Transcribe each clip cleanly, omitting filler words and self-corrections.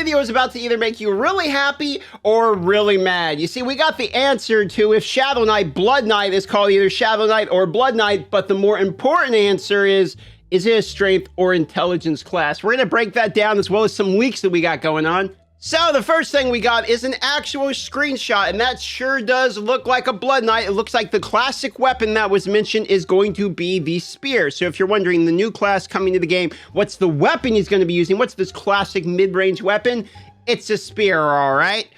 video is about to either make you really happy or really mad. You see, we got the answer to if Shadow Knight, Blood Knight is called either Shadow Knight or Blood Knight, but the more important answer is it a strength or intelligence class? We're gonna break that down as well as some leaks that we got going on. So the first thing we got is an actual screenshot, and that sure does look like a Blood Knight. It looks like the classic weapon that was mentioned is going to be the spear. So if you're wondering, the new class coming to the game, what's the weapon he's going to be using? What's this classic mid-range weapon? It's a spear, all right?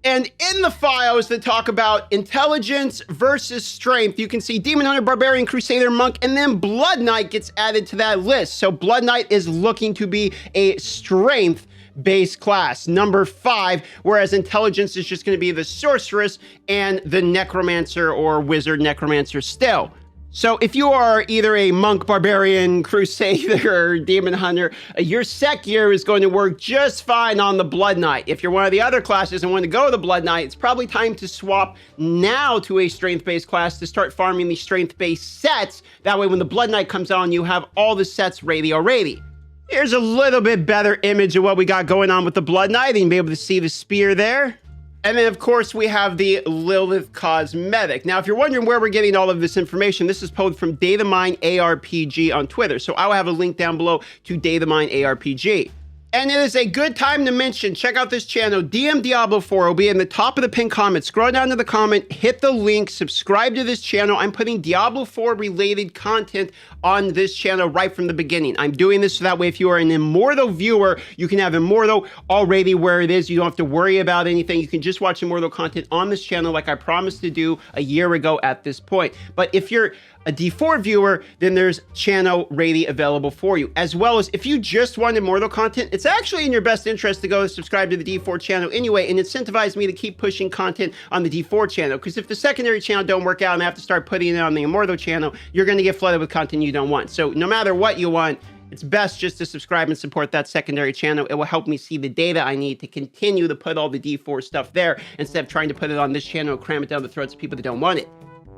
And in the files that talk about intelligence versus strength, you can see Demon Hunter, Barbarian, Crusader, Monk, and then Blood Knight gets added to that list. So Blood Knight is looking to be a strength base class, number 5, whereas intelligence is just going to be the sorceress and the necromancer or wizard necromancer still. So if you are either a monk, barbarian, crusader, or demon hunter, your set gear is going to work just fine on the Blood Knight. If you're one of the other classes and want to go to the Blood Knight, it's probably time to swap now to a strength-based class to start farming the strength-based sets. That way when the Blood Knight comes on, you have all the sets ready already. Here's a little bit better image of what we got going on with the Blood Knight, and you'll be able to see the spear there. And then, of course, we have the Lilith cosmetic. Now, if you're wondering where we're getting all of this information, this is pulled from Datamine ARPG on Twitter. So I will have a link down below to Datamine ARPG. And it is a good time to mention, check out this channel, DM Diablo 4 will be in the top of the pinned comment. Scroll down to the comment, hit the link, subscribe to this channel. I'm putting Diablo 4 related content on this channel right from the beginning. I'm doing this so that way if you are an Immortal viewer, you can have Immortal already where it is. You don't have to worry about anything. You can just watch Immortal content on this channel like I promised to do a year ago at this point. But if you're a D4 viewer, then there's channel ready available for you. As well as if you just want Immortal content, it's actually in your best interest to go subscribe to the D4 channel anyway and incentivize me to keep pushing content on the D4 channel. Because if the secondary channel don't work out and I have to start putting it on the Immortal channel, you're going to get flooded with content you don't want. So no matter what you want, it's best just to subscribe and support that secondary channel. It will help me see the data I need to continue to put all the D4 stuff there instead of trying to put it on this channel and cram it down the throats of people that don't want it.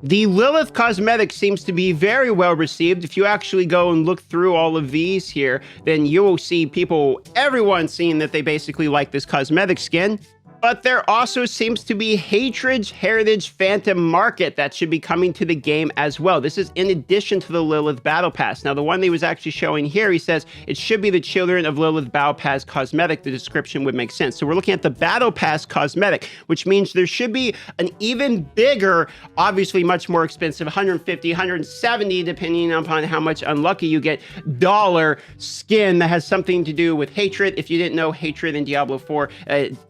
The Lilith cosmetic seems to be very well received. If you actually go and look through all of these here, then you will see everyone seeing that they basically like this cosmetic skin. But there also seems to be Hatred's Heritage Phantom Market that should be coming to the game as well. This is in addition to the Lilith Battle Pass. Now, the one that he was actually showing here, he says it should be the Children of Lilith Battle Pass cosmetic. The description would make sense. So we're looking at the Battle Pass cosmetic, which means there should be an even bigger, obviously much more expensive, 150, 170, depending upon how much unlucky you get, dollar skin that has something to do with Hatred. If you didn't know, Hatred in Diablo 4,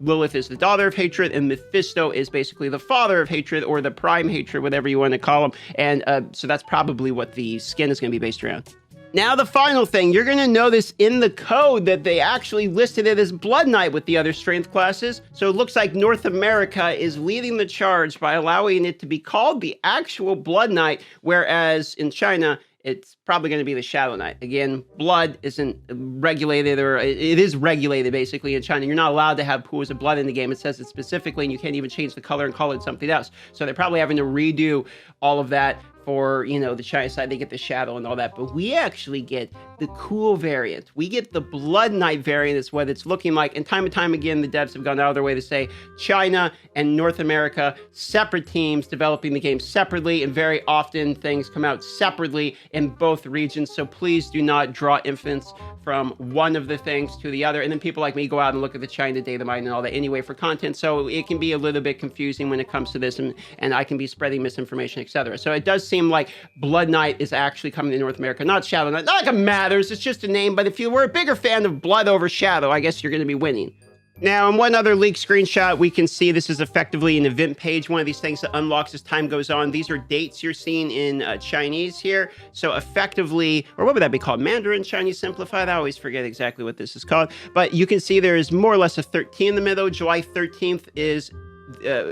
Lilith is the daughter of Hatred, and Mephisto is basically the father of Hatred, or the prime Hatred, whatever you want to call him. And so that's probably what the skin is going to be based around. Now, the final thing, you're going to notice in the code that they actually listed it as Blood Knight with the other strength classes. So it looks like North America is leading the charge by allowing it to be called the actual Blood Knight, whereas in China, it's probably going to be the Shadow Knight. Again, blood isn't regulated, or it is regulated basically in China. You're not allowed to have pools of blood in the game. It says it specifically, and you can't even change the color and call it something else. So they're probably having to redo all of that for, you know, the China side. They get the Shadow and all that, but we actually get the cool variant. We get the Blood Knight variant is what it's looking like. And time again, the devs have gone out of their way to say China and North America, separate teams developing the game separately, and very often things come out separately in both regions. So please do not draw inference from one of the things to the other. And then people like me go out and look at the China data mine and all that anyway for content. So it can be a little bit confusing when it comes to this, and I can be spreading misinformation, etc. So it does seem like Blood Knight is actually coming to North America, not Shadow Knight. Not like it matters, it's just a name, but if you were a bigger fan of Blood over Shadow, I guess you're going to be winning. Now, in one other leaked screenshot, we can see this is effectively an event page, one of these things that unlocks as time goes on. These are dates you're seeing in Chinese here. So effectively, or what would that be called? Mandarin Chinese Simplified? I always forget exactly what this is called. But you can see there is more or less a 13 in the middle. July 13th is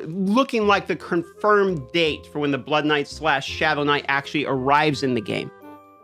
looking like the confirmed date for when the Blood Knight / Shadow Knight actually arrives in the game.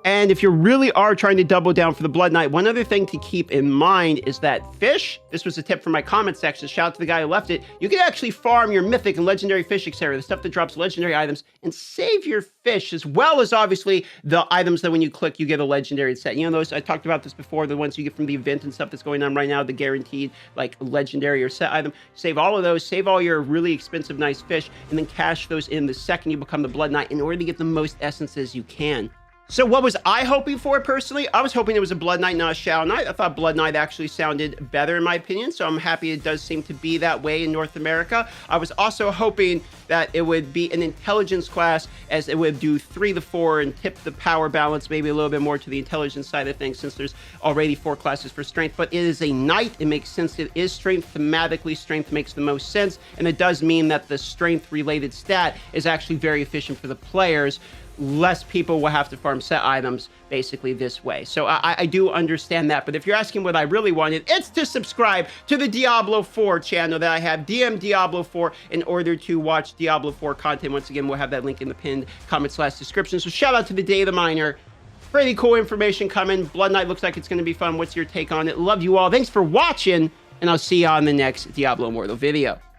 And if you really are trying to double down for the Blood Knight, one other thing to keep in mind is that fish, this was a tip from my comment section, shout out to the guy who left it, you can actually farm your mythic and legendary fish, etc., the stuff that drops legendary items, and save your fish, as well as obviously the items that when you click, you get a legendary set. You know, those, I talked about this before, the ones you get from the event and stuff that's going on right now, the guaranteed like legendary or set item. Save all of those, save all your really expensive, nice fish, and then cash those in the second you become the Blood Knight in order to get the most essences you can. So what was I hoping for personally? I was hoping it was a Blood Knight, not a Shadow Knight. I thought Blood Knight actually sounded better in my opinion, so I'm happy it does seem to be that way in North America. I was also hoping that it would be an intelligence class, as it would do 3 to 4 and tip the power balance maybe a little bit more to the intelligence side of things, since there's already 4 classes for strength. But it is a knight. It makes sense. It is strength. Thematically, strength makes the most sense, and it does mean that the strength related stat is actually very efficient for the players. Less people will have to farm set items basically this way. So I do understand that. But if you're asking what I really wanted, it's to subscribe to the Diablo 4 channel that I have, DM Diablo 4, in order to watch Diablo 4 content. Once again, we'll have that link in the pinned comment/description. So shout out to the Day of the Miner. Pretty cool information coming. Blood Knight looks like it's going to be fun. What's your take on it? Love you all. Thanks for watching, and I'll see you on the next Diablo Immortal video.